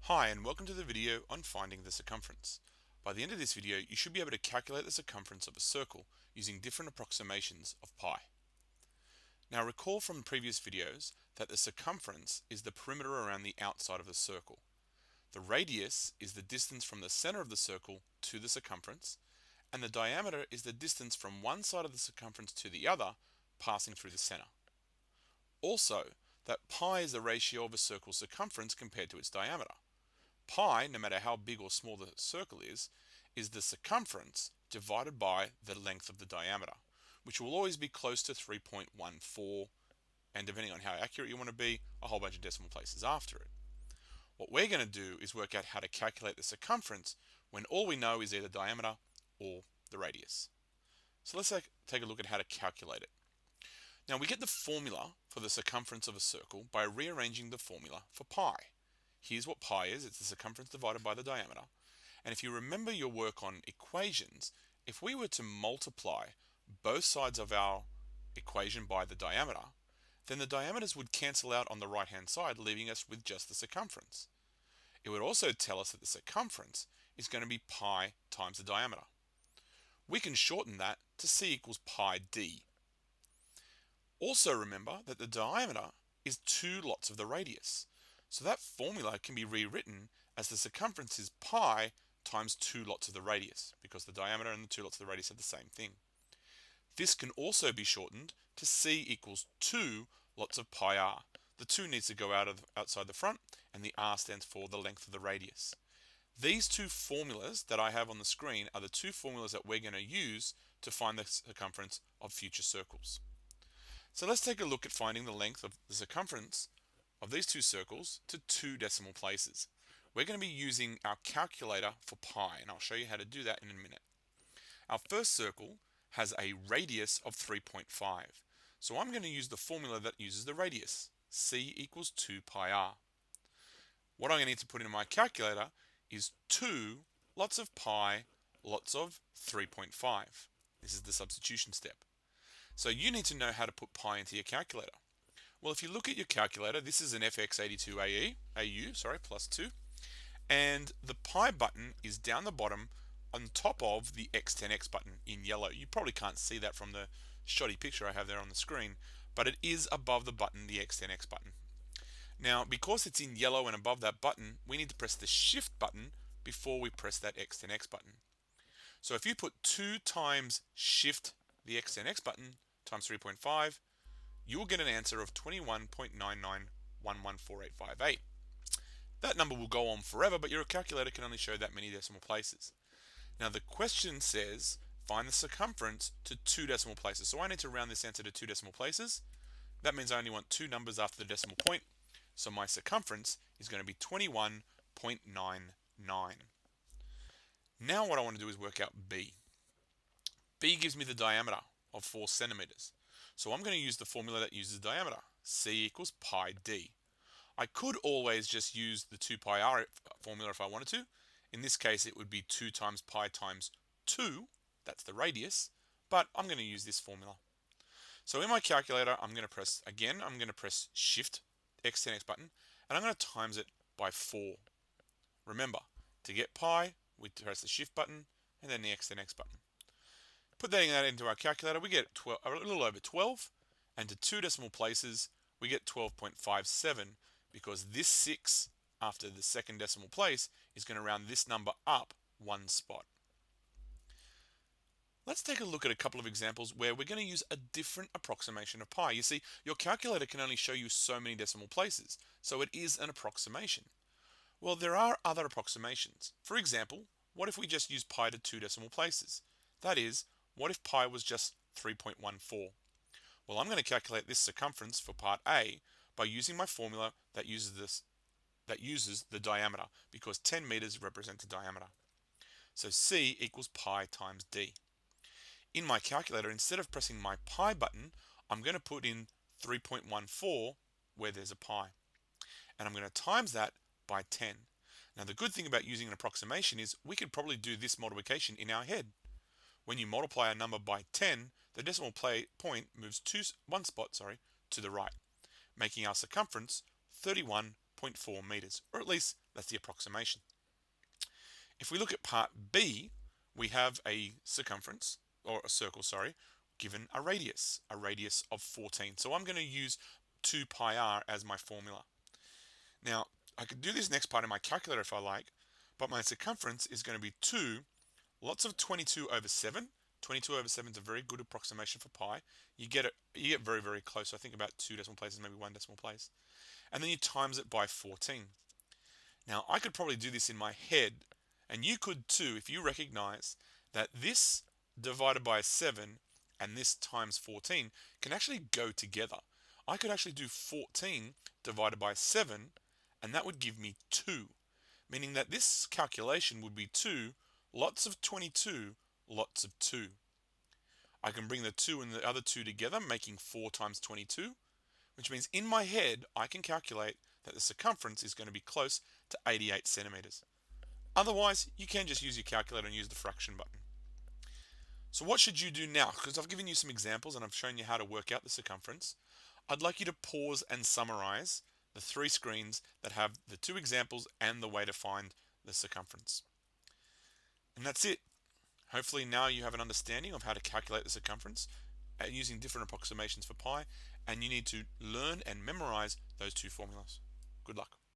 Hi, and welcome to the video on finding the circumference. By the end of this video, you should be able to calculate the circumference of a circle using different approximations of pi. Now recall from previous videos that the circumference is the perimeter around the outside of the circle. The radius is the distance from the center of the circle to the circumference, and the diameter is the distance from one side of the circumference to the other, passing through the center. Also, that pi is the ratio of a circle's circumference compared to its diameter. Pi, no matter how big or small the circle is the circumference divided by the length of the diameter, which will always be close to 3.14, and depending on how accurate you want to be, a whole bunch of decimal places after it. What we're going to do is work out how to calculate the circumference when all we know is either diameter or the radius. So let's take a look at how to calculate it. Now we get the formula for the circumference of a circle by rearranging the formula for pi. Here's what pi is. It's the circumference divided by the diameter. And if you remember your work on equations, if we were to multiply both sides of our equation by the diameter, then the diameters would cancel out on the right hand side, leaving us with just the circumference. It would also tell us that the circumference is going to be pi times the diameter. We can shorten that to c equals pi d. Also remember that the diameter is 2 lots of the radius. So that formula can be rewritten as the circumference is pi times 2 lots of the radius, because the diameter and the 2 lots of the radius are the same thing. This can also be shortened to c equals 2 lots of pi r. The 2 needs to go outside the front, and the r stands for the length of the radius. These two formulas that I have on the screen are the two formulas that we're going to use to find the circumference of future circles. So let's take a look at finding the length of the circumference of these two circles to 2 decimal places. We're going to be using our calculator for pi, and I'll show you how to do that in a minute. Our first circle has a radius of 3.5. So I'm going to use the formula that uses the radius. C equals 2 pi r. What I'm going to need to put in my calculator is 2 lots of pi lots of 3.5. This is the substitution step. So you need to know how to put pi into your calculator. Well, if you look at your calculator, this is an FX82AU, plus 2, and the pi button is down the bottom on top of the X10X button in yellow. You probably can't see that from the shoddy picture I have there on the screen, but it is above the button, the X10X button. Now, because it's in yellow and above that button, we need to press the Shift button before we press that X10X button. So if you put 2 times Shift, the X10X button, times 3.5, you will get an answer of 21.99114858. That number will go on forever, but your calculator can only show that many decimal places. Now the question says, find the circumference to 2 decimal places. So I need to round this answer to 2 decimal places. That means I only want 2 numbers after the decimal point. So my circumference is going to be 21.99. Now what I want to do is work out B. B gives me the diameter of 4 centimeters. So I'm going to use the formula that uses diameter. C equals pi d. I could always just use the 2 pi r formula if I wanted to. In this case, it would be 2 times pi times 2. That's the radius. But I'm going to use this formula. So in my calculator, I'm going to press Shift, X10X button, and I'm going to times it by 4. Remember, to get pi, we press the Shift button and then the X10X button. Putting that into our calculator, we get a little over 12, and to 2 decimal places, we get 12.57, because this 6 after the second decimal place is going to round this number up 1 spot. Let's take a look at a couple of examples where we're going to use a different approximation of pi. You see, your calculator can only show you so many decimal places, so it is an approximation. Well, there are other approximations. For example, what if we just use pi to 2 decimal places? That is, what if pi was just 3.14? Well, I'm going to calculate this circumference for part A by using my formula that uses the diameter, because 10 meters represents a diameter. So C equals pi times D. In my calculator, instead of pressing my pi button, I'm going to put in 3.14 where there's a pi. And I'm going to times that by 10. Now the good thing about using an approximation is we could probably do this multiplication in our head. When you multiply a number by 10, the decimal point moves 1 spot to the right, making our circumference 31.4 meters, or at least That's the approximation. If we look at part B, we have a circumference, or a circle, sorry, given a radius of 14. So I'm going to use 2 pi r as my formula. Now, I could do this next part in my calculator if I like, but my circumference is going to be 2 lots of 22 over 7. 22 over 7 is a very good approximation for pi. You get very, very close. So I think about 2 decimal places, maybe 1 decimal place. And then you times it by 14. Now, I could probably do this in my head, and you could too if you recognize that this divided by 7 and this times 14 can actually go together. I could actually do 14 divided by 7, and that would give me 2, meaning that this calculation would be 2 lots of 22 lots of 2. I can bring the 2 and the other 2 together, making 4 times 22, which means in my head I can calculate that the circumference is going to be close to 88 centimeters. Otherwise, you can just use your calculator and use the fraction button. So what should you do now? Because I've given you some examples and I've shown you how to work out the circumference. I'd like you to pause and summarize the 3 screens that have the 2 examples and the way to find the circumference. And that's it. Hopefully now you have an understanding of how to calculate the circumference using different approximations for pi, and you need to learn and memorize those 2 formulas. Good luck.